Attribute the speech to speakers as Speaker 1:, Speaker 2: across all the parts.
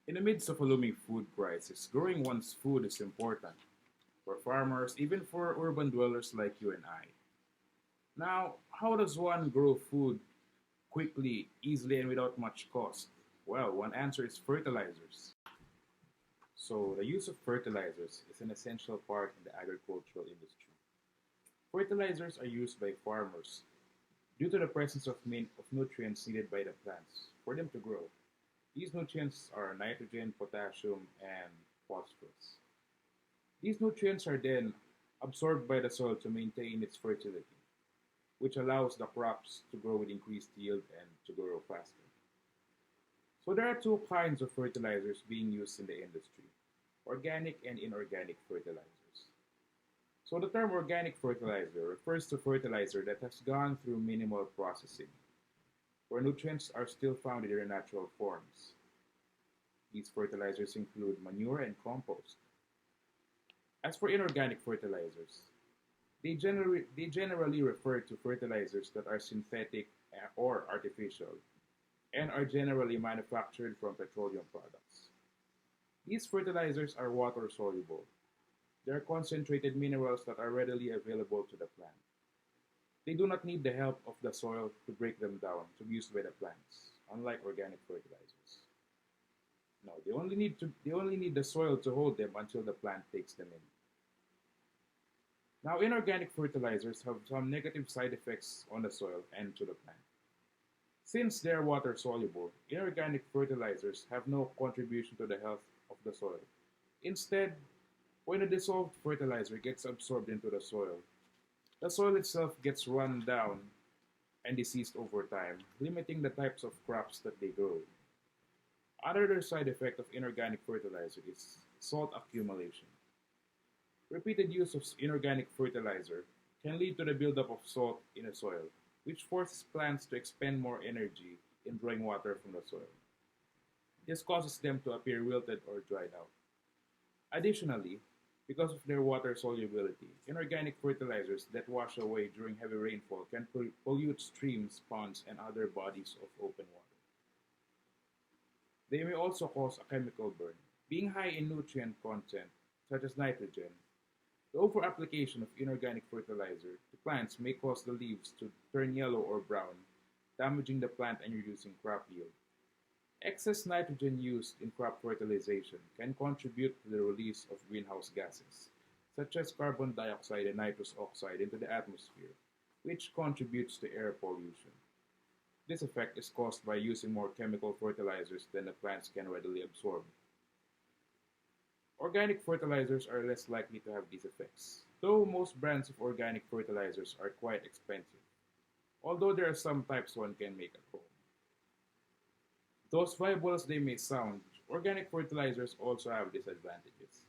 Speaker 1: In the midst of a looming food crisis, growing one's food is important for farmers, even for urban dwellers like you and I. Now, how does one grow food quickly, easily, and without much cost? Well, one answer is fertilizers. So, the use of fertilizers is an essential part in the agricultural industry. Fertilizers are used by farmers due to the presence of nutrients needed by the plants for them to grow. These nutrients are nitrogen, potassium, and phosphorus. These nutrients are then absorbed by the soil to maintain its fertility, which allows the crops to grow with increased yield and to grow faster. So there are two kinds of fertilizers being used in the industry: organic and inorganic fertilizers. So the term organic fertilizer refers to fertilizer that has gone through minimal processing, where nutrients are still found in their natural forms. These fertilizers include manure and compost. As for inorganic fertilizers, they generally refer to fertilizers that are synthetic or artificial and are generally manufactured from petroleum products. These fertilizers are water soluble. They are concentrated minerals that are readily available to the plant. They do not need the help of the soil to break them down to be used by the plants, unlike organic fertilizers. No, they only need the soil to hold them until the plant takes them in. Now, inorganic fertilizers have some negative side effects on the soil and to the plant. Since they are water soluble, inorganic fertilizers have no contribution to the health of the soil. Instead, when a dissolved fertilizer gets absorbed into the soil itself gets run down and diseased over time, limiting the types of crops that they grow. Another side effect of inorganic fertilizer is salt accumulation. Repeated use of inorganic fertilizer can lead to the buildup of salt in the soil, which forces plants to expend more energy in drawing water from the soil. This causes them to appear wilted or dried out. Additionally, because of their water solubility, inorganic fertilizers that wash away during heavy rainfall can pollute streams, ponds, and other bodies of open water. They may also cause a chemical burn. Being high in nutrient content, such as nitrogen, the over-application of inorganic fertilizer to plants may cause the leaves to turn yellow or brown, damaging the plant and reducing crop yield. Excess nitrogen used in crop fertilization can contribute to the release of greenhouse gases, such as carbon dioxide and nitrous oxide, into the atmosphere, which contributes to air pollution. This effect is caused by using more chemical fertilizers than the plants can readily absorb. Organic fertilizers are less likely to have these effects, though most brands of organic fertilizers are quite expensive, although there are some types one can make at home. Though as viable as they may sound, organic fertilizers also have disadvantages.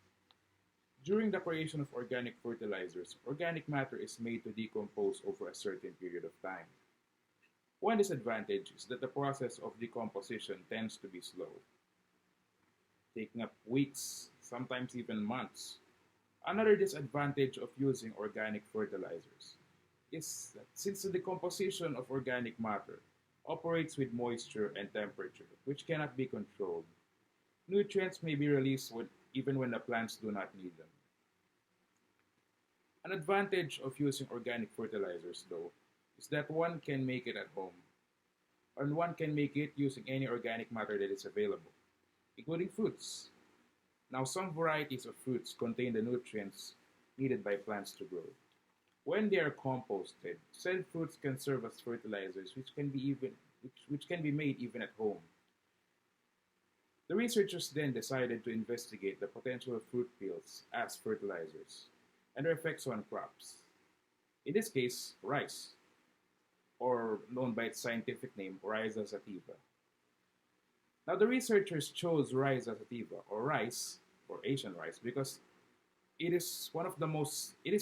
Speaker 1: During the creation of organic fertilizers, organic matter is made to decompose over a certain period of time. One disadvantage is that the process of decomposition tends to be slow, taking up weeks, sometimes even months. Another disadvantage of using organic fertilizers is that since the decomposition of organic matter operates with moisture and temperature, which cannot be controlled, nutrients may be released even when the plants do not need them. An advantage of using organic fertilizers, though, is that one can make it at home, and one can make it using any organic matter that is available, including fruits. Now, some varieties of fruits contain the nutrients needed by plants to grow. When they are composted, said fruits can serve as fertilizers, which can be made even at home. The researchers then decided to investigate the potential of fruit peels as fertilizers and their effects on crops. In this case, rice, or known by its scientific name, Oryza Sativa. Now, the researchers chose Oryza Sativa, or rice, or Asian rice, because it is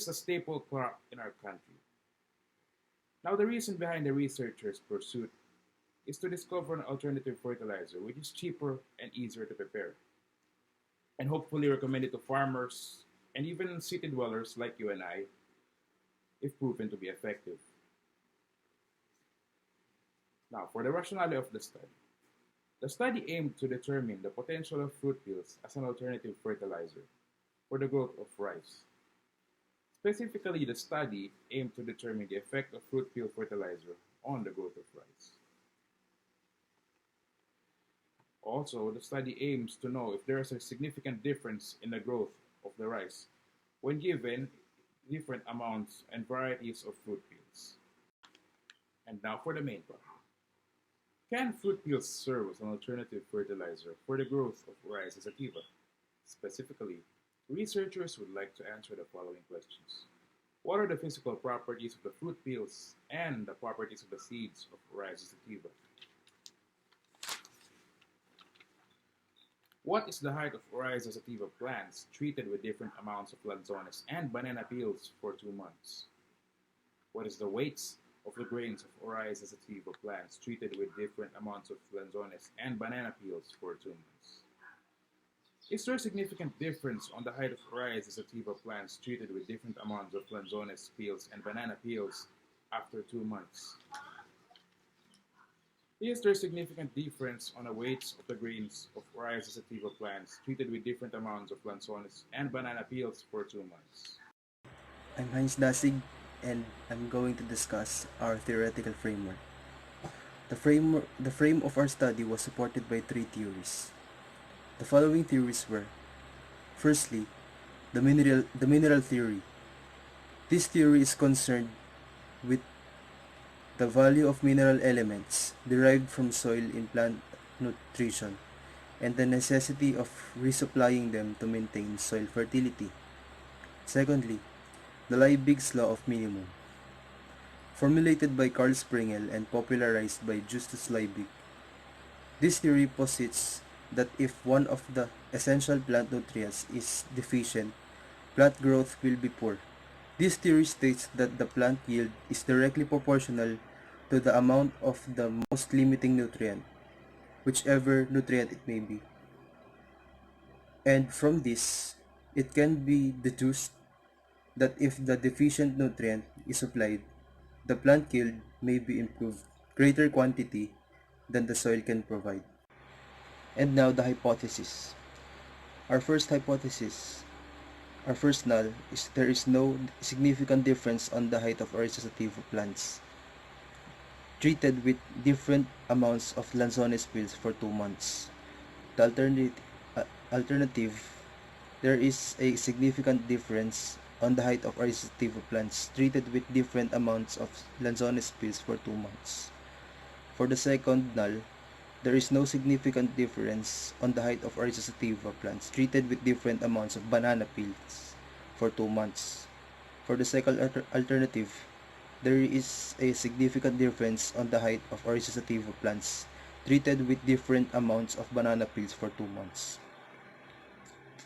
Speaker 1: a staple crop in our country. Now, the reason behind the researchers' pursuit is to discover an alternative fertilizer which is cheaper and easier to prepare, and hopefully recommend it to farmers and even city dwellers like you and I if proven to be effective. Now, for the rationale of the study. The study aimed to determine the potential of fruit peels as an alternative fertilizer for the growth of rice. Specifically, the study aimed to determine the effect of fruit peel fertilizer on the growth of rice. Also, the study aims to know if there is a significant difference in the growth of the rice when given different amounts and varieties of fruit peels. And now for the main part. Can fruit peels serve as an alternative fertilizer for the growth of Oryza sativa? Specifically, researchers would like to answer the following questions. What are the physical properties of the fruit peels and the properties of the seeds of Oryza sativa? What is the height of Oryza sativa plants treated with different amounts of lanzones and banana peels for 2 months? What is the weights of the grains of Oryza sativa plants treated with different amounts of lanzones and banana peels for 2 months? Is there a significant difference on the height of Oryza sativa plants treated with different amounts of lanzones peels and banana peels after 2 months? Is there a significant difference on the weights of the grains of Oryza sativa plants treated with different amounts of lanzones and banana peels for 2 months?
Speaker 2: I'm Heinz Dasig, and I'm going to discuss our theoretical framework. The frame of our study was supported by three theories. The following theories were: firstly, the mineral theory. This theory is concerned with the value of mineral elements derived from soil in plant nutrition and the necessity of resupplying them to maintain soil fertility. Secondly, the Liebig's law of minimum. Formulated by Carl Sprengel and popularized by Justus Liebig, this theory posits that if one of the essential plant nutrients is deficient, plant growth will be poor. This theory states that the plant yield is directly proportional to the amount of the most limiting nutrient, whichever nutrient it may be. And from this, it can be deduced that if the deficient nutrient is supplied, the plant yield may be improved greater quantity than the soil can provide. And now the hypothesis. Our first hypothesis, our first null, is there is no significant difference on the height of Oryza sativa plants treated with different amounts of lanzones pills for 2 months. The alternative, there is a significant difference on the height of Oryza sativa plants treated with different amounts of lanzones pills for 2 months. For the second null, there is no significant difference on the height of Oryza sativa plants treated with different amounts of banana peels for 2 months. For the second alternative, there is a significant difference on the height of Oryza sativa plants treated with different amounts of banana peels for 2 months.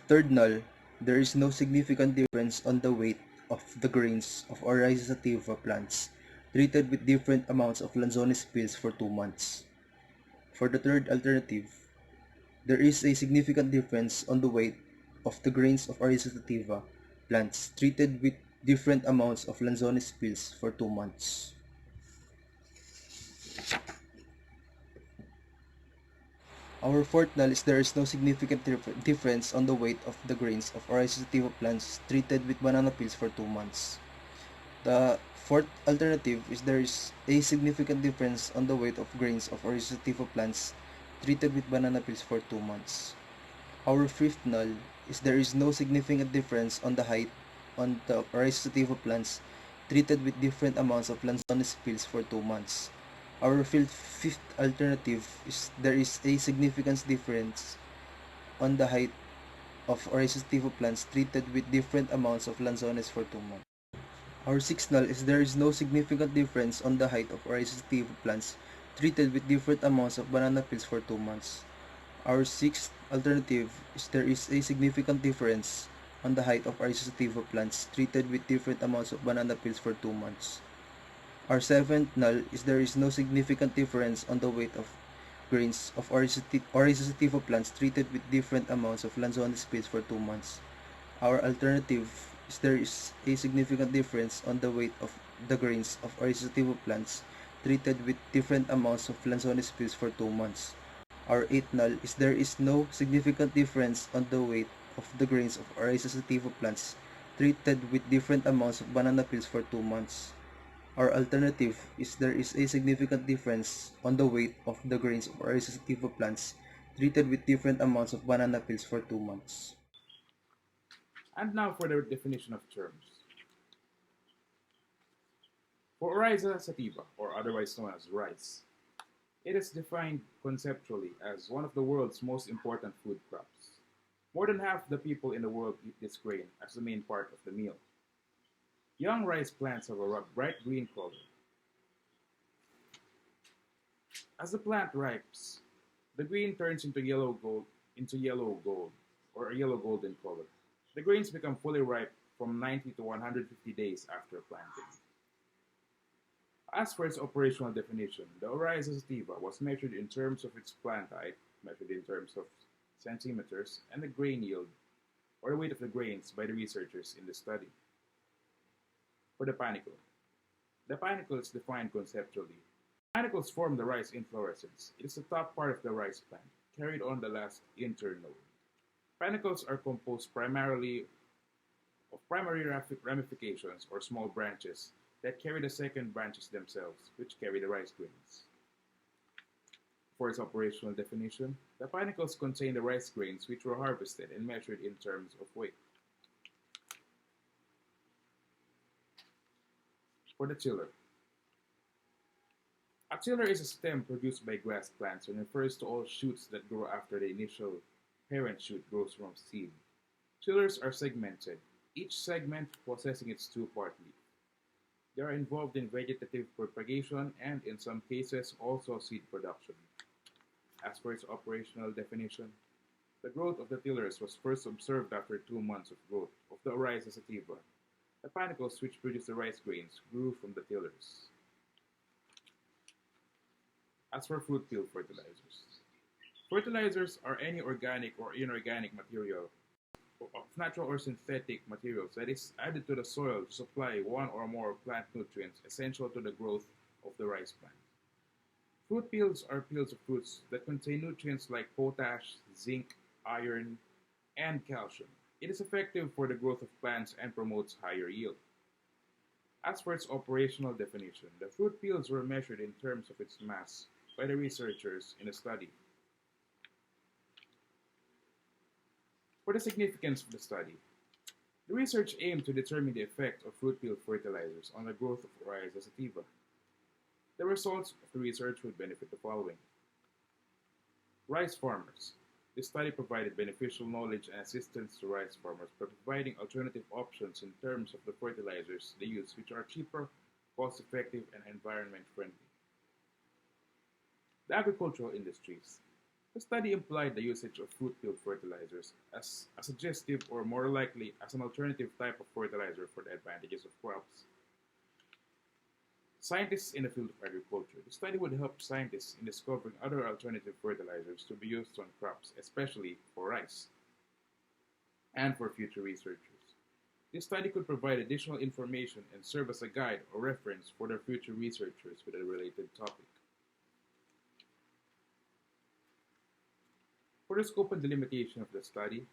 Speaker 2: Third null, there is no significant difference on the weight of the grains of Oryza sativa plants treated with different amounts of lanzones peels for 2 months. For the third alternative, there is a significant difference on the weight of the grains of Oryza sativa plants treated with different amounts of lanzones pills for 2 months. Our fourth null is there is no significant difference on the weight of the grains of Oryza sativa plants treated with banana peels for 2 months. The fourth alternative is there is a significant difference on the weight of grains of Oryza sativa plants treated with banana peels for 2 months. Our fifth null is there is no significant difference on the height on the Oryza sativa plants treated with different amounts of lanzones pills for 2 months. Our fifth alternative is there is a significant difference on the height of Oryza sativa plants treated with different amounts of lanzones for 2 months. Our sixth null is there is no significant difference on the height of Oryza sativa plants treated with different amounts of banana peels for 2 months. Our sixth alternative is there is a significant difference on the height of Oryza sativa plants treated with different amounts of banana peels for 2 months. Our seventh null is there is no significant difference on the weight of grains of Oryza sativa plants treated with different amounts of lanzones pills for 2 months. Our alternative is there is a significant difference on the weight of the grains of Oryza sativa plants treated with different amounts of lanzones pills for 2 months. Our eighth null is there is no significant difference on the weight of the grains of Oryza sativa plants treated with different amounts of banana peels for 2 months. Our alternative is there is a significant difference on the weight of the grains of Oryza sativa plants treated with different amounts of banana peels for 2 months.
Speaker 1: And now for the definition of terms. For Oryza sativa, or otherwise known as rice, it is defined conceptually as one of the world's most important food crops. More than half the people in the world eat this grain as the main part of the meal. Young rice plants have a bright green color. As the plant ripes, the green turns into yellow gold or a yellow golden color. The grains become fully ripe from 90 to 150 days after planting. As for its operational definition, the Oryza sativa was measured in terms of its plant height, measured in terms of centimeters, and the grain yield, or the weight of the grains, by the researchers in the study. For the panicle is defined conceptually. Panicles form the rice inflorescence. It is the top part of the rice plant, carried on the last internode. Panicles are composed primarily of primary ramifications or small branches that carry the second branches themselves, which carry the rice grains. For its operational definition, the panicles contain the rice grains which were harvested and measured in terms of weight. For the tiller, a tiller is a stem produced by grass plants and refers to all shoots that grow after the initial parent shoot grows from seed. Tillers are segmented, each segment possessing its two-part leaf. They are involved in vegetative propagation and, in some cases, also seed production. As for its operational definition, the growth of the tillers was first observed after 2 months of growth of the Oryza sativa. The panicles which produce the rice grains grew from the tillers. As for fruit peel fertilizers, fertilizers are any organic or inorganic material of natural or synthetic materials that is added to the soil to supply one or more plant nutrients essential to the growth of the rice plant. Fruit peels are peels of fruits that contain nutrients like potash, zinc, iron, and calcium. It is effective for the growth of plants and promotes higher yield. As for its operational definition, the fruit peels were measured in terms of its mass by the researchers in the study. For the significance of the study, the research aimed to determine the effect of fruit peel fertilizers on the growth of Oryza sativa. The results of the research would benefit the following: rice farmers. This study provided beneficial knowledge and assistance to rice farmers by providing alternative options in terms of the fertilizers they use, which are cheaper, cost-effective, and environment-friendly. The agricultural industries. The study implied the usage of fruit peel fertilizers as a suggestive or more likely as an alternative type of fertilizer for the advantages of crops. Scientists in the field of agriculture. The study would help scientists in discovering other alternative fertilizers to be used on crops, especially for rice, and for future researchers. This study could provide additional information and serve as a guide or reference for their future researchers with a related topic. For the scope and delimitation of the study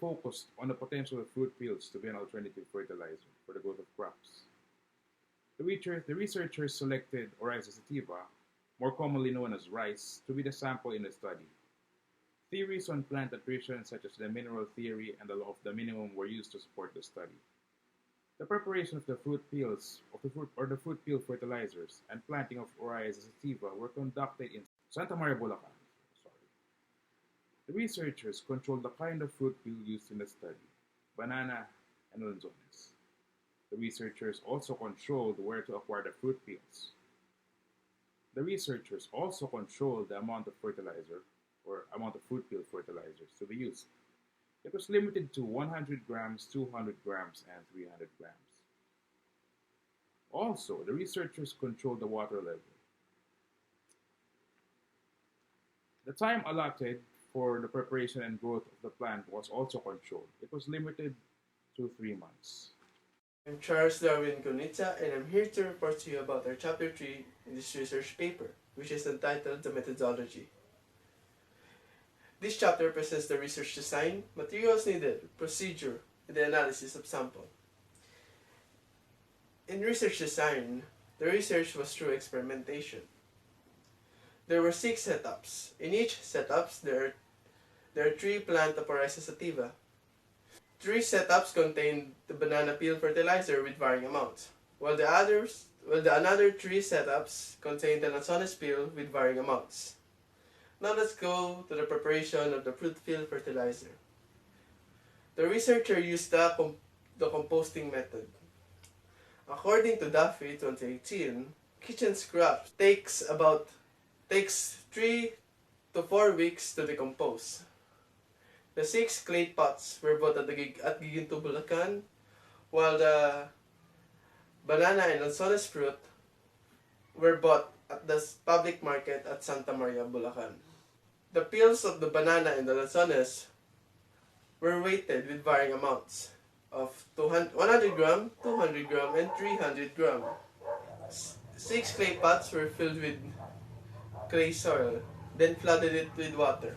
Speaker 1: focused on the potential of fruit peels to be an alternative fertilizer for the growth of crops. The researchers selected Oryza sativa, more commonly known as rice, to be the sample in the study. Theories on plant nutrition such as the mineral theory and the law of the minimum were used to support the study. The preparation of the fruit peels the fruit peel fertilizers and planting of Oryza sativa were conducted in Santa Maria, Bulacan. The researchers controlled the kind of fruit peel used in the study, banana and lanzones. The researchers also controlled where to acquire the fruit peels. The researchers also controlled the amount of fertilizer or amount of fruit peel fertilizers to be used. It was limited to 100 grams, 200 grams, and 300 grams. Also, the researchers controlled the water level. The time allotted for the preparation and growth of the plant was also controlled. It was limited to 3 months.
Speaker 3: I'm Charles Darwin Gunita, and I'm here to report to you about our Chapter 3 in this research paper, which is entitled The Methodology. This chapter presents the research design, materials needed, procedure, and the analysis of sample. In research design, the research was through experimentation. There were 6 setups. In each setups, there are 3 plant of Oryza Sativa. 3 setups contained the banana peel fertilizer with varying amounts, while the another 3 setups contained the lanzones peel with varying amounts. Now let's go to the preparation of the fruit peel fertilizer. The researcher used the composting method. According to Duffy 2018, kitchen scraps takes 3 to 4 weeks to decompose. The 6 clay pots were bought at Gunita, Bulacan, while the banana and lanzones fruit were bought at the public market at Santa Maria, Bulacan. The peels of the banana and the lanzones were weighted with varying amounts of 100 gram, 200 gram, and 300 gram. 6 clay pots were filled with clay soil, then flooded it with water.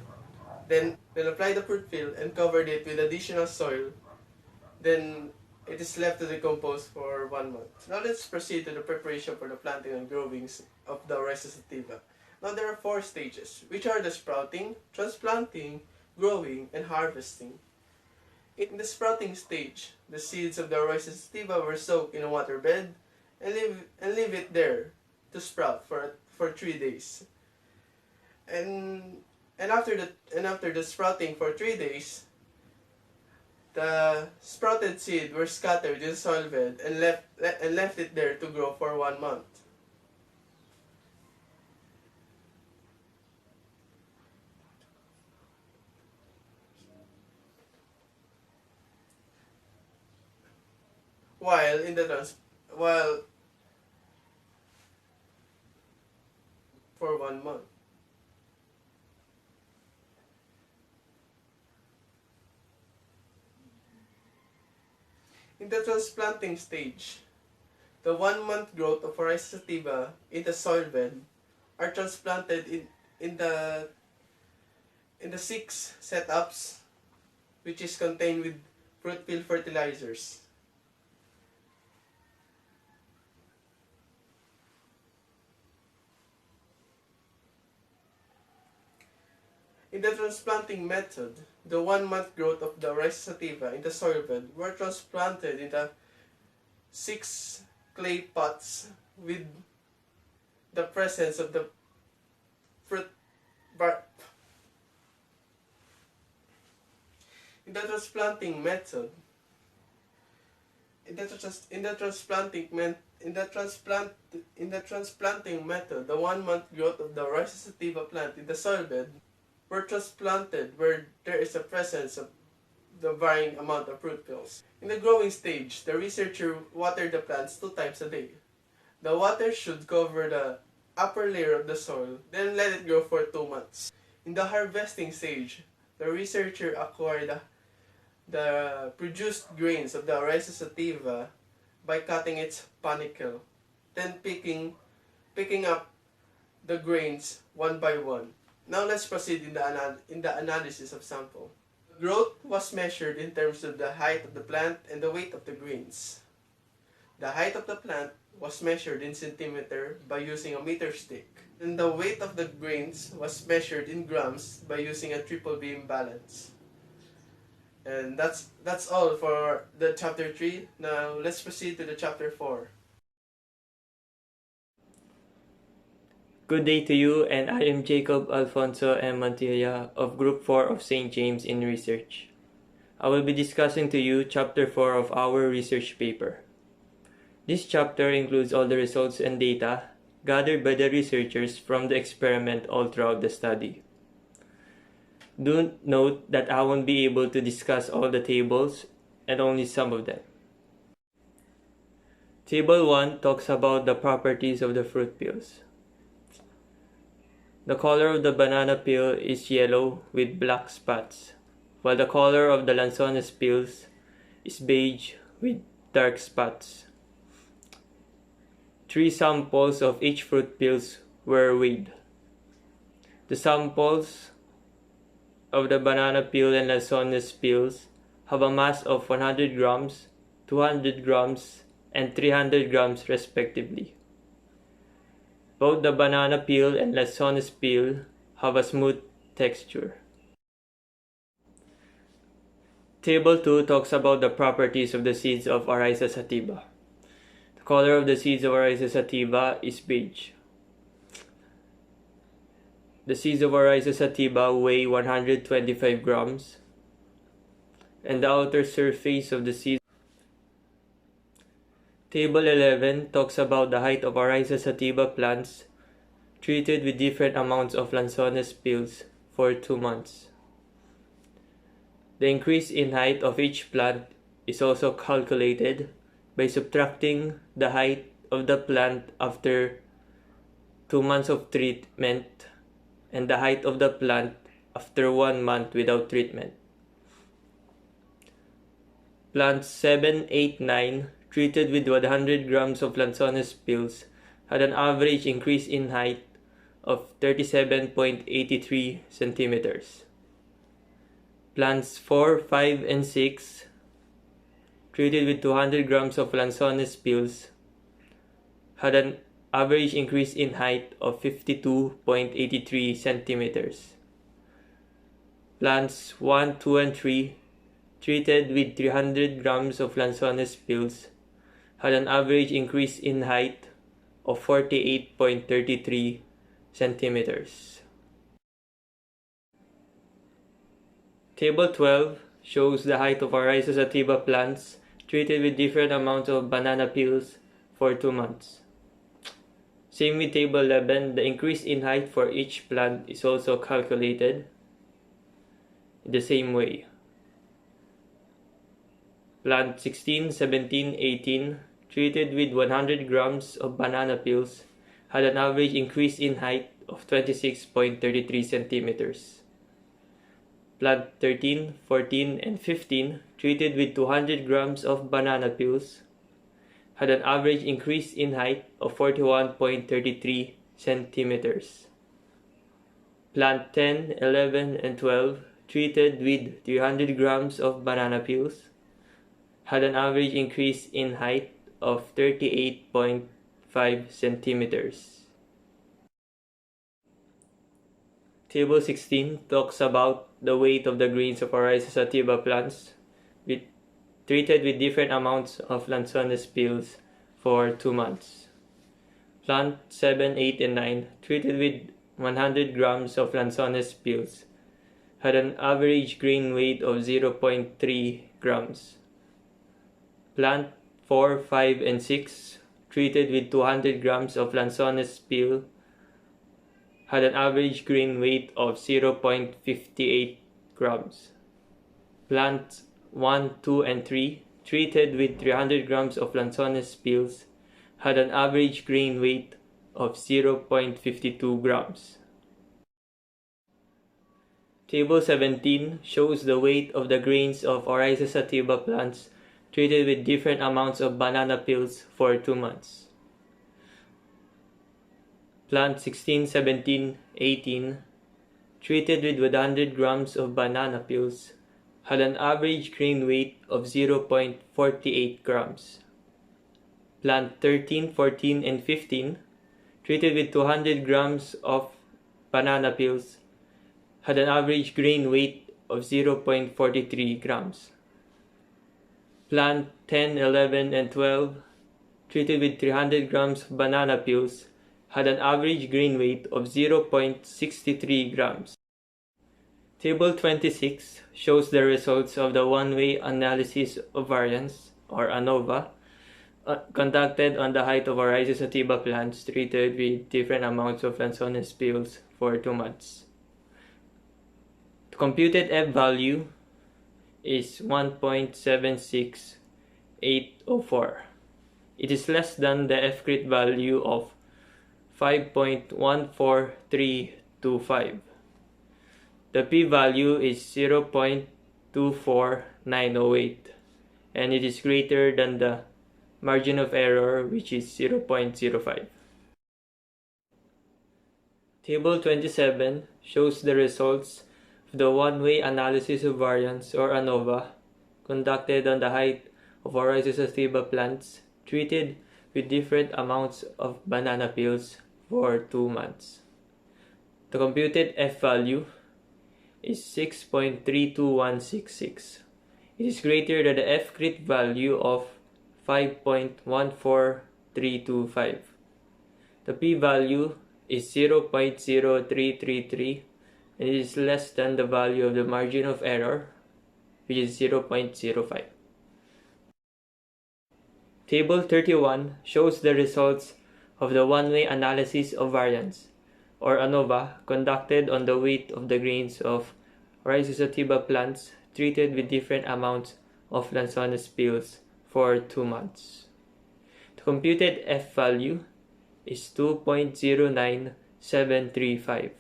Speaker 3: Then applied the fruit peel and covered it with additional soil. Then it is left to decompose for 1 month. Now let's proceed to the preparation for the planting and growing of the Oryza Sativa. Now there are 4 stages, which are the sprouting, transplanting, growing, and harvesting. In the sprouting stage, the seeds of the Oryza Sativa were soaked in a water bed and leave it there to sprout for 3 days. And after the sprouting for 3 days, the sprouted seed were scattered in the soil bed and left it there to grow for 1 month. For 1 month. In the transplanting stage, the 1-month growth of Oryza Sativa in the soil bed are transplanted in the 6 setups, which is contained with fruit peel fertilizers. In the transplanting method, the 1-month growth of the Oryza Sativa in the soil bed were transplanted in the 6 clay pots with the presence of the fruit bar. In the transplanting method, the 1-month growth of the Oryza Sativa plant in the soil bed were transplanted where there is a presence of the varying amount of fruit peels. In the growing stage, the researcher watered the plants 2 times a day. The water should cover the upper layer of the soil, then let it grow for 2 months. In the harvesting stage, the researcher acquired the produced grains of the Oryza Sativa by cutting its panicle, then picking up the grains one by one. Now let's proceed in the analysis of sample. Growth was measured in terms of the height of the plant and the weight of the grains. The height of the plant was measured in centimeter by using a meter stick, and the weight of the grains was measured in grams by using a triple beam balance. And that's all for the chapter 3. Now let's proceed to the chapter 4.
Speaker 4: Good day to you, and I am Jacob Alfonso M. Montilla of Group 4 of St. James in Research. I will be discussing to you Chapter 4 of our research paper. This chapter includes all the results and data gathered by the researchers from the experiment all throughout the study. Do note that I won't be able to discuss all the tables and only some of them. Table 1 talks about the properties of the fruit peels. The color of the banana peel is yellow with black spots, while the color of the lanzones peels is beige with dark spots. 3 samples of each fruit peels were weighed. The samples of the banana peel and lanzones peels have a mass of 100 grams, 200 grams, and 300 grams respectively. Both the banana peel and lanzones peel have a smooth texture. Table 2 talks about the properties of the seeds of Oryza Sativa. The color of the seeds of Oryza Sativa is beige. The seeds of Oryza Sativa weigh 125 grams, and the outer surface of the seeds. Table 11 talks about the height of Oryza Sativa plants treated with different amounts of lanzones peels for 2 months. The increase in height of each plant is also calculated by subtracting the height of the plant after 2 months of treatment and the height of the plant after 1 month without treatment. Plants 7, 8, 9 treated with 100 grams of lanzones peels had an average increase in height of 37.83 centimeters. Plants 4, 5, and 6 treated with 200 grams of lanzones peels had an average increase in height of 52.83 centimeters. Plants 1, 2, and 3 treated with 300 grams of lanzones peels had an average increase in height of 48.33 centimeters. Table 12 shows the height of Oryza Sativa plants treated with different amounts of banana peels for 2 months. Same with Table 11, the increase in height for each plant is also calculated in the same way. Plant 16, 17, 18 treated with 100 grams of banana peels had an average increase in height of 26.33 centimeters. Plant 13, 14, and 15 treated with 200 grams of banana peels had an average increase in height of 41.33 centimeters. Plant 10, 11, and 12 treated with 300 grams of banana peels had an average increase in height of 38.5 centimeters. Table 16 talks about the weight of the grains of Oryza Sativa plants treated with different amounts of lanzones peels for 2 months. Plant 7, 8, and 9 treated with 100 grams of lanzones peels had an average grain weight of 0.3 grams. Plant 4, 5, and 6 treated with 200 grams of lanzones peel had an average grain weight of 0.58 grams. Plants 1, 2, and 3 treated with 300 grams of lanzones peels had an average grain weight of 0.52 grams. Table 17 shows the weight of the grains of Oryza Sativa plants treated with different amounts of banana peels for 2 months. Plant 16, 17, 18 treated with 100 grams of banana peels had an average grain weight of 0.48 grams. Plant 13, 14, and 15 treated with 200 grams of banana peels had an average grain weight of 0.43 grams. Plant 10, 11, and 12 treated with 300 grams of banana peels had an average grain weight of 0.63 grams. Table 26 shows the results of the one-way analysis of variance, or ANOVA, conducted on the height of Oryza Sativa plants treated with different amounts of lanzones peels for 2 months. The computed F value is 1.76804. It is less than the F crit value of 5.14325. The p-value is 0.24908 and it is greater than the margin of error, which is 0.05. Table 27 shows the results the one-way analysis of variance, or ANOVA, conducted on the height of Oryza Sativa plants treated with different amounts of banana peels for 2 months. The computed F-value is 6.32166. It is greater than the F-crit value of 5.14325. The p-value is 0.0333 and it is less than the value of the margin of error, which is 0.05. Table 31 shows the results of the one-way analysis of variance, or ANOVA, conducted on the weight of the grains of Oryza Sativa plants treated with different amounts of Lanzones peels for 2 months. The computed F-value is 2.09735.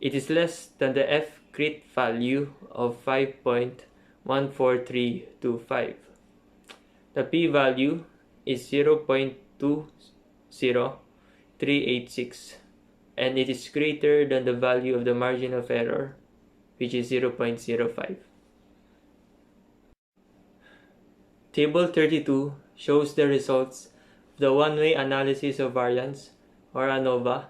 Speaker 4: It is less than the F-crit value of 5.14325. The p-value is 0.20386 and it is greater than the value of the margin of error, which is 0.05. Table 32 shows the results of the one-way analysis of variance, or ANOVA,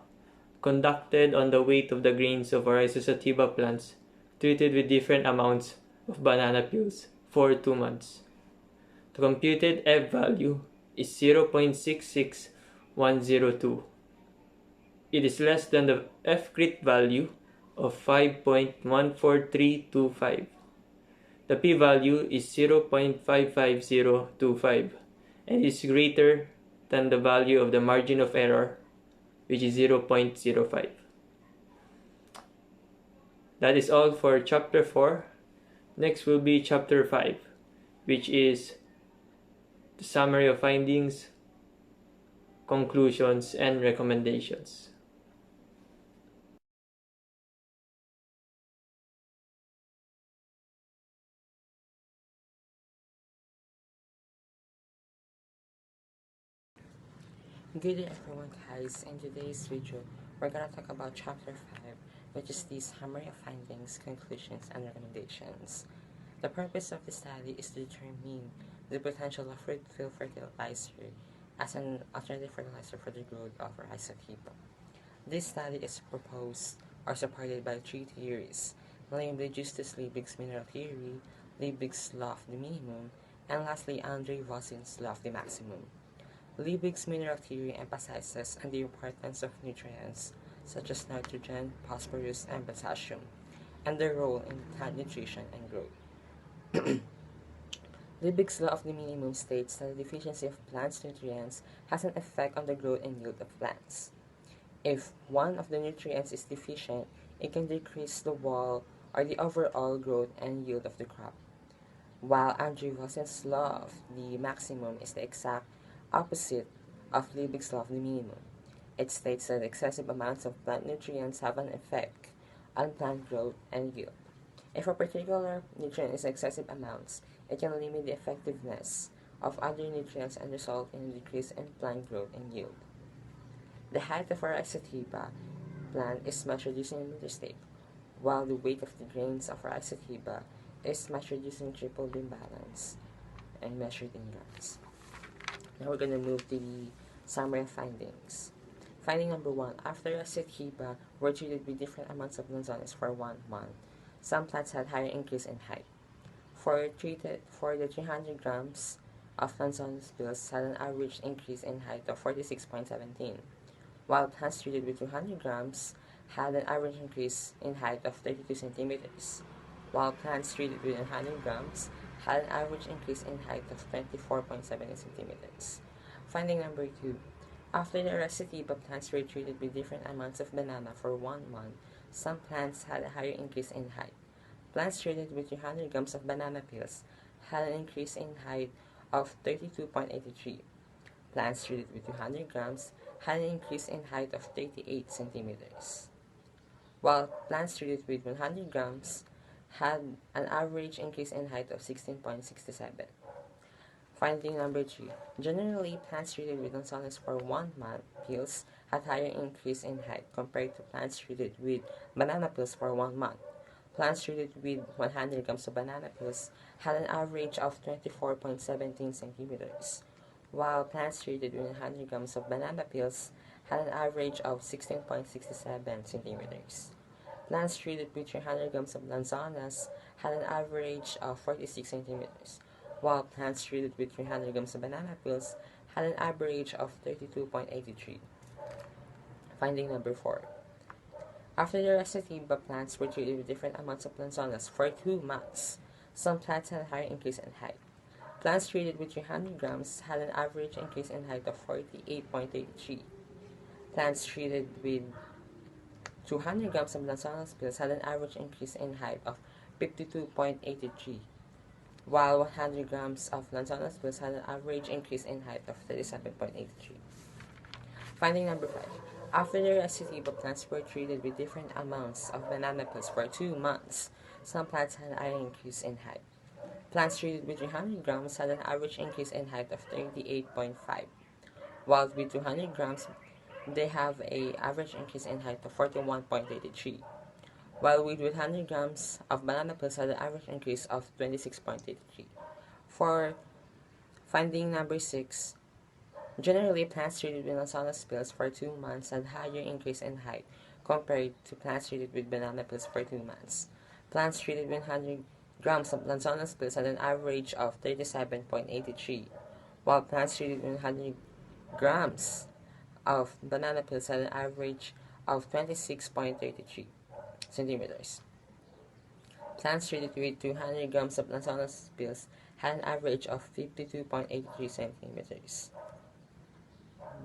Speaker 4: conducted on the weight of the grains of Oryza Sativa plants treated with different amounts of banana peels for 2 months. The computed F-value is 0.66102. It is less than the F-crit value of 5.14325. The p-value is 0.55025 and is greater than the value of the margin of error, which is 0.05. That is all for Chapter 4. Next will be Chapter 5, which is the summary of findings, conclusions, and recommendations.
Speaker 5: Good day everyone guys, in today's video, we're gonna talk about chapter 5, which is the summary of findings, conclusions, and recommendations. The purpose of the study is to determine the potential of fruit field fertilizer as an alternative fertilizer for the growth of Oryza sativa. This study is proposed or supported by 3 theories, namely Justus Liebig's mineral theory, Liebig's law of the minimum, and lastly Andre Vossin's law of the maximum. Liebig's mineral theory emphasizes on the importance of nutrients such as nitrogen, phosphorus, and potassium, and their role in plant nutrition and growth. Liebig's law of the minimum states that the deficiency of plants' nutrients has an effect on the growth and yield of plants. If one of the nutrients is deficient, it can decrease the wall or the overall growth and yield of the crop. While Andre Vossin's law of the maximum is the exact opposite of Liebig's law of the minimum. It states that excessive amounts of plant nutrients have an effect on plant growth and yield. If a particular nutrient is excessive amounts, it can limit the effectiveness of other nutrients and result in a decrease in plant growth and yield. The height of our sativa plant is measured using a meter stick, while the weight of the grains of our sativa is measured using triple imbalance and measured in grams. Now we're going to move to the summary of findings. Finding number 1. After a sativa were treated with different amounts of Lanzones for 1 month, some plants had higher increase in height. For the 300 grams of Lanzones peels had an average increase in height of 46.17, while plants treated with 200 grams had an average increase in height of 32 centimeters, while plants treated with 100 grams had an average increase in height of 24.7 centimeters. Finding number 2. After the Oryza sativa plants were treated with different amounts of banana for 1 month, some plants had a higher increase in height. Plants treated with 300 grams of banana peels had an increase in height of 32.83. Plants treated with 200 grams had an increase in height of 38 centimeters, while plants treated with 100 grams had an average increase in height of 16.67. Finding number 3. Generally, plants treated with Lanzones for 1 month peels had higher increase in height compared to plants treated with banana peels for 1 month. plants treated with 100 grams of banana peels had an average of 24.17 centimeters, while plants treated with 100 grams of banana peels had an average of 16.67 centimeters. Plants treated with 300 grams of lanzonas had an average of 46 centimeters, while plants treated with 300 grams of banana peels had an average of 32.83. Finding number 4. After the sativa plants were treated with different amounts of lanzonas for 2 months, some plants had a higher increase in height. Plants treated with 300 grams had an average increase in height of 48.83. Plants treated with 200 grams of lanzonas peels had an average increase in height of 52.83, while 100 grams of lanzonas peels had an average increase in height of 37.83. Finding number 5. After the sativa plants were treated with different amounts of banana peels for 2 months, some plants had an increase in height. Plants treated with 300 grams had an average increase in height of 38.5, while with 200 grams they have an average increase in height of 41.83, while with 100 grams of banana peels had an average increase of 26.83. For finding number 6, generally, plants treated with lanzonas peels for 2 months had higher increase in height compared to plants treated with banana peels for 2 months. Plants treated with 100 grams of lanzonas peels had an average of 37.83, while plants treated with 100 grams of banana peels had an average of 26.33 centimeters. Plants treated with 200 grams of lanzonas peels had an average of 52.83 centimeters,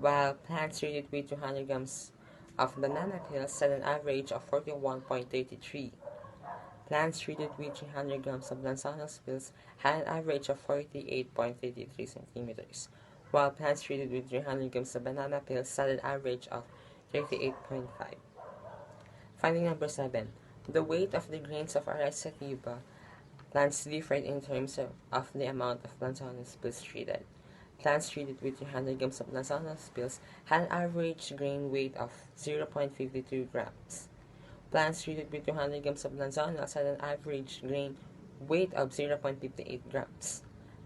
Speaker 5: while plants treated with 200 grams of banana peels had an average of 41.33. Plants treated with 300 grams of lanzonas peels had an average of 48.33 centimeters, while plants treated with 300 grams of banana peels had an average of 38.5. Finding number 7. The weight of the grains of Oryza sativa plants differed in terms of the amount of lanzonas peels treated. Plants treated with 300 grams of lanzonas peels had an average grain weight of 0.52 grams. Plants treated with 200 grams of lanzonas had an average grain weight of 0.58 grams.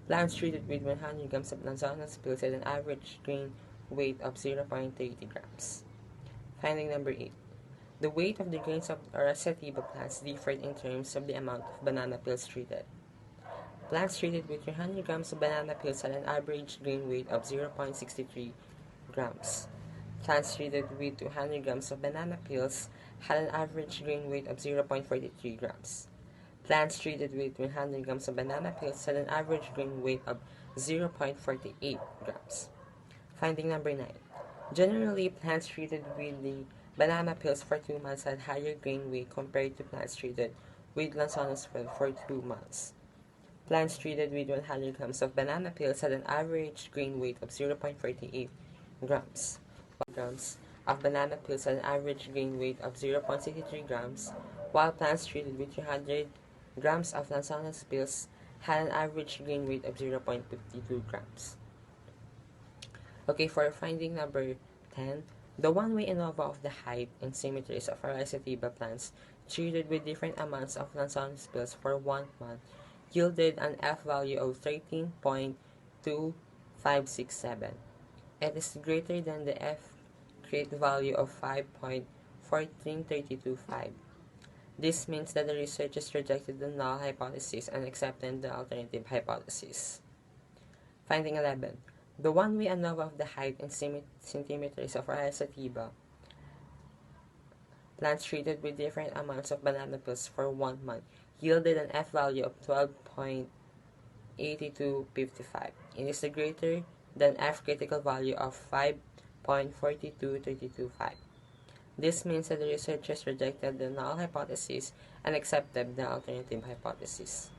Speaker 5: Plants treated with 100 grams of lanzonas peels had an average grain weight of 0.30 grams. Finding number 8. The weight of the grains of Oryza sativa plants differed in terms of the amount of banana peels treated. Plants treated with 300 grams of banana peels had an average grain weight of 0.63 grams. Plants treated with 200 grams of banana peels had an average grain weight of 0.43 grams. Plants treated with 100 grams of banana peels had an average grain weight of 0.48 grams. Finding number 9. Generally, plants treated with the banana peels for 2 months had higher grain weight compared to plants treated with lanzonas peels for 2 months. Plants treated with 100 grams of banana peels had an average grain weight of 0.48 grams. 1 grams of banana peels had an average grain weight of 0.63 grams, while plants treated with 300 grams of lanzonas peels had an average grain weight of 0.52 grams. Okay, for finding number 10, the one-way ANOVA of the height and symmetries of Oryza sativa plants treated with different amounts of lanzonas peels for 1 month yielded an F value of 13.2567. It is greater than the F crate value of 5.14325. This means that the researchers rejected the null hypothesis and accepted the alternative hypothesis. Finding 11. The one-way ANOVA of the height in centimeters of Oryza sativa plants treated with different amounts of banana peels for 1 month yielded an F value of 12.8255. It is greater than F critical value of 5.42325. This means that the researchers rejected the null hypothesis and accepted the alternative hypothesis.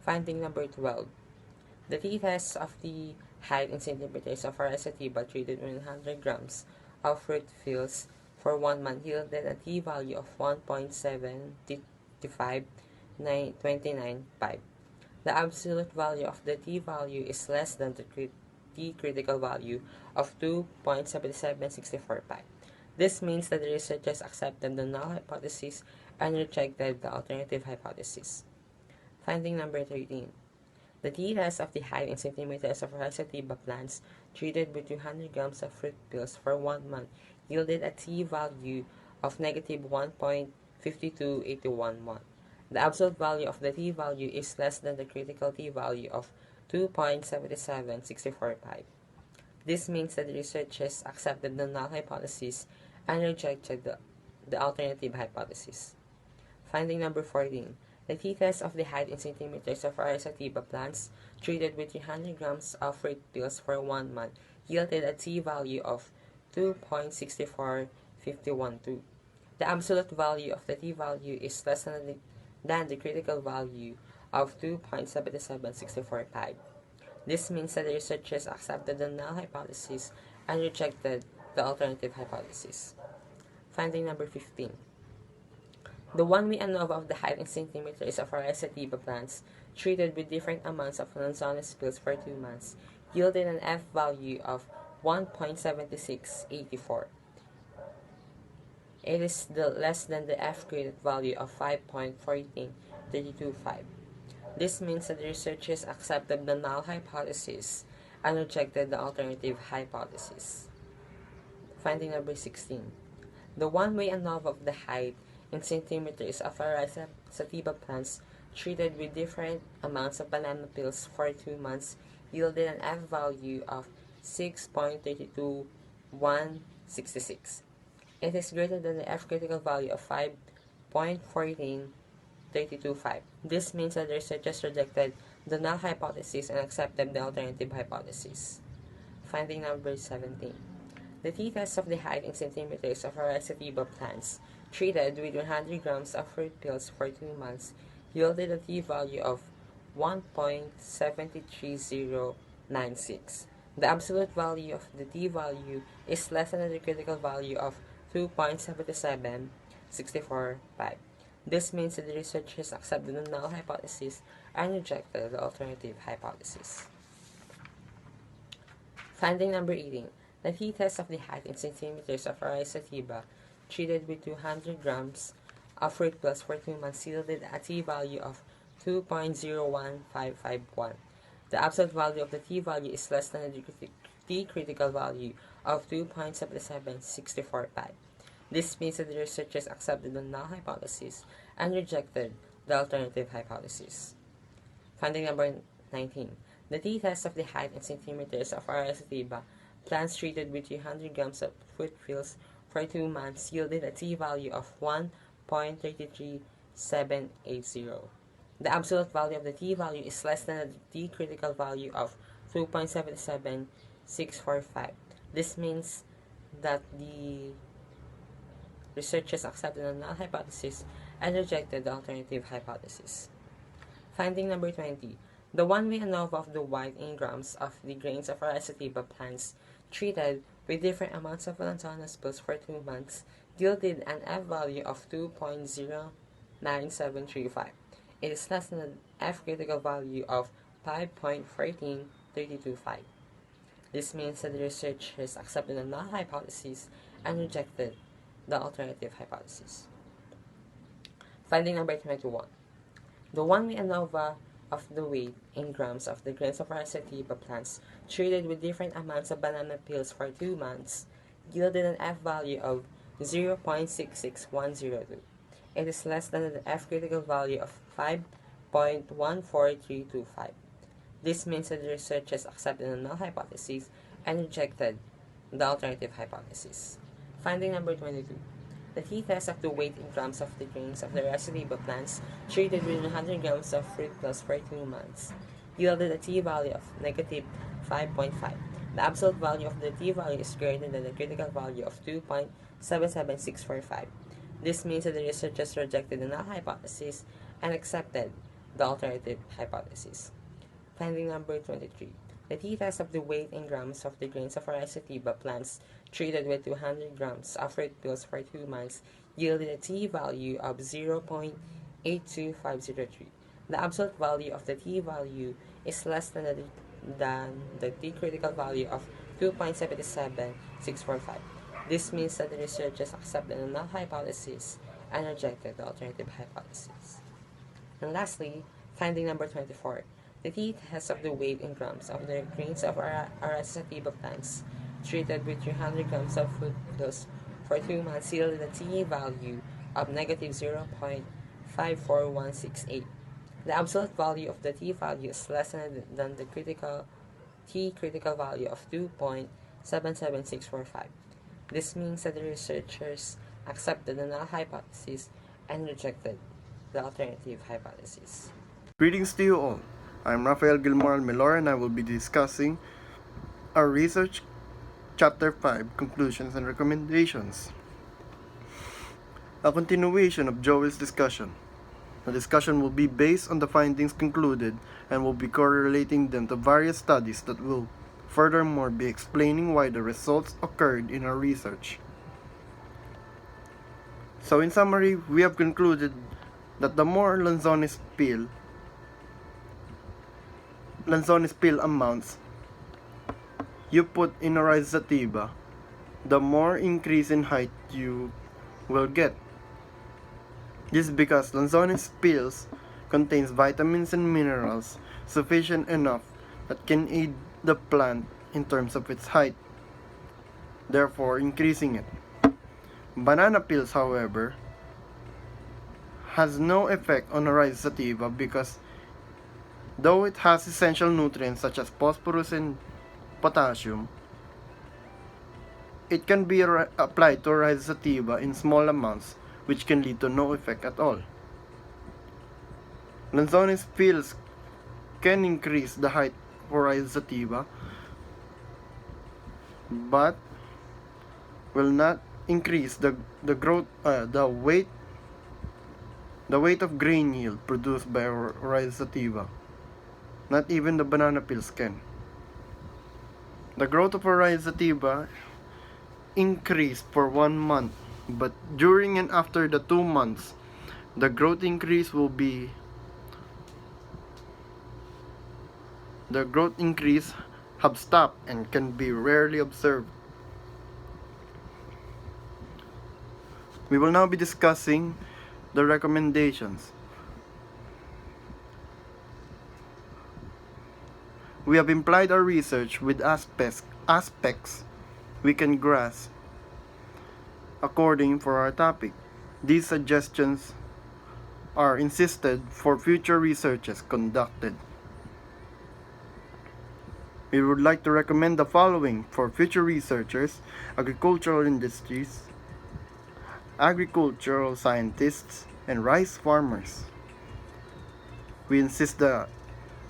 Speaker 5: Finding number 12. The t-test of the height in centimeters of Oryza sativa treated with 100 grams of fruit peels for 1 month yielded a t-value of 1.7252995. The absolute value of the t-value is less than the t-critical value of 2.77645. This means that the researchers accepted the null hypothesis and rejected the alternative hypothesis. Finding number 13. The t-test of the height in centimeters of Oryza sativa plants treated with 200 grams of fruit peels for 1 month yielded a t-value of negative 1.52811. The absolute value of the t-value is less than the critical t-value of 2.77645. This means that the researchers accepted the null hypothesis and rejected the alternative hypothesis. Finding number 14. The t-test of the height in centimeters of Oryza sativa plants treated with 300 grams of fruit peels for 1 month yielded a t-value of 2.64512. The absolute value of the t-value is less than the critical value of 2.77645. This means that the researchers accepted the null hypothesis and rejected the alternative hypothesis. Finding number 15. The 1-way ANOVA of the height in centimeters of Oryza sativa plants treated with different amounts of lanzones pills for 2 months yielded an F value of 1.7684. It is less than the F graded value of 5.14325. This means that the researchers accepted the null hypothesis and rejected the alternative hypothesis. Finding number 16. The 1-way ANOVA of the height in centimeters of Oryza sativa plants treated with different amounts of banana peels for 2 months yielded an F value of 6.32166. It is greater than the F critical value of 5.14325. This means that the researchers rejected the null hypothesis and accepted the alternative hypothesis. Finding number 17. The t-test of the height in centimeters of Oryza sativa plants treated with 100 grams of fruit peels for 2 months yielded a t-value of 1.73096. The absolute value of the t-value is less than the critical value of 2.77645. This means that the researchers accepted the null hypothesis and rejected the alternative hypothesis. Finding number 18. The t-test of the height in centimeters of Oryza sativa treated with 200 grams of fruit peels for 2 months yielded a t-value of 2.01551. The absolute value of the t-value is less than the t-critical value of 2.77645. This means that the researchers accepted the null hypothesis and rejected the alternative hypothesis. Finding number 19. The t-test of the height in centimeters of Oryza sativa plants treated with 300 grams of fruit peels for 2 months yielded a t-value of 1.33780. The absolute value of the t-value is less than the t-critical value of 2.77645. This means that the researchers accepted the null hypothesis and rejected the alternative hypothesis. Finding number 20. The 1-way ANOVA of the white engrams of the grains of Oryza sativa plants treated with different amounts of lanzones pills for 2 months yielded an F value of 2.09735. It is less than the F critical value of 5.14325. This means that the researchers accepted the null hypothesis and rejected the alternative hypothesis. Finding number 21. The 1-way ANOVA of the weight in grams of the grains of Oryza sativa plants treated with different amounts of banana peels for 2 months yielded an F value of 0.66102. It is less than the F critical value of 5.14325. This means that the researchers accepted the null hypothesis and rejected the alternative hypothesis. Finding number 22. The t-test of the weight in grams of the grains of the Oryza sativa plants treated with 100 grams of fruit peels for 2 months yielded a t-value of negative 5.5. The absolute value of the t-value is greater than the critical value of 2.77645. This means that the researchers rejected the null hypothesis and accepted the alternative hypothesis. Finding number 23. The t-test of the weight in grams of the grains of Oryza sativa plants treated with 200 grams of fruit peels for 2 months yielded a t-value of 0.82503. The absolute value of the t-value is less than the t-critical value of 2.77645. This means that the researchers accepted the null hypothesis and rejected the alternative hypothesis. And lastly, finding number 24. The t-test of the weight in grams of the grains of Oryza Sativa plants treated with 300 grams of food pills for 2 months yielded a T value of negative 0.54168. The absolute value of the T value is less than the critical value of 2.77645. This means that the researchers accepted the null hypothesis and rejected the alternative hypothesis.
Speaker 6: Greetings to you all. I'm Rafael Almelor and I will be discussing our research Chapter 5 Conclusions and Recommendations. A continuation of Jowill's discussion. The discussion will be based on the findings concluded and will be correlating them to various studies that will furthermore be explaining why the results occurred in our research. So in summary, we have concluded that the more Lanzones pill amounts you put in Oryza Sativa, the more increase in height you will get. This is because Lanzones pills contains vitamins and minerals sufficient enough that can aid the plant in terms of its height, therefore increasing it. Banana pills, however, has no effect on Oryza Sativa because though it has essential nutrients such as phosphorus and potassium, it can be applied to Oryza Sativa in small amounts, which can lead to no effect at all. Lanzones pills can increase the height for Oryza Sativa, but will not increase the weight of grain yield produced by Oryza Sativa. Not even the banana pills can. The growth of Oryza Sativa increased for 1 month, but during and after the 2 months, the growth increase have stopped and can be rarely observed. We will now be discussing the recommendations. We have implied our research with aspects we can grasp according for our topic. These suggestions are insisted for future researches conducted. We would like to recommend the following for future researchers: agricultural industries, agricultural scientists, and rice farmers. We insist that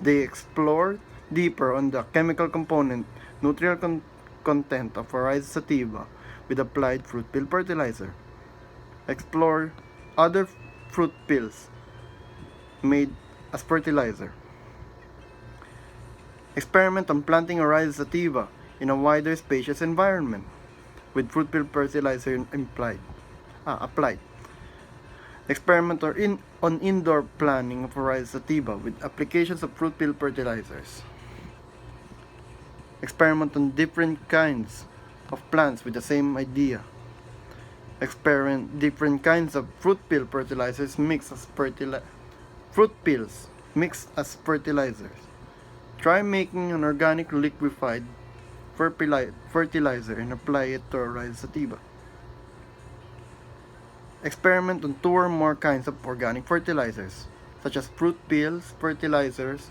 Speaker 6: they explore deeper on the chemical component, nutrient content of Oryza Sativa with applied fruit pill fertilizer. Explore other fruit pills made as fertilizer. Experiment on planting Oryza Sativa in a wider spacious environment with fruit pill fertilizer applied. Experiment on indoor planting of Oryza Sativa with applications of fruit pill fertilizers. Experiment on different kinds of plants with the same idea. Experiment different kinds of fruit pill fertilizers mixed as fertilizers. Try making an organic liquefied fertilizer and apply it to Oryza Sativa. Experiment on 2 or more kinds of organic fertilizers, such as fruit pills, fertilizers,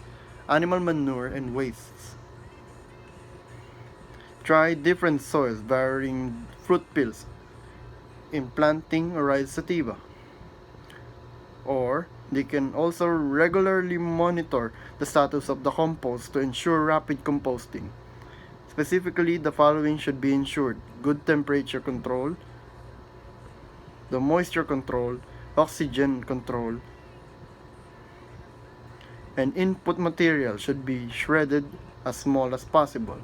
Speaker 6: animal manure, and wastes. Try different soils varying fruit pills in planting Oryza Sativa. Or they can also regularly monitor the status of the compost to ensure rapid composting. Specifically, the following should be ensured: good temperature control, the moisture control, oxygen control, and input material should be shredded as small as possible.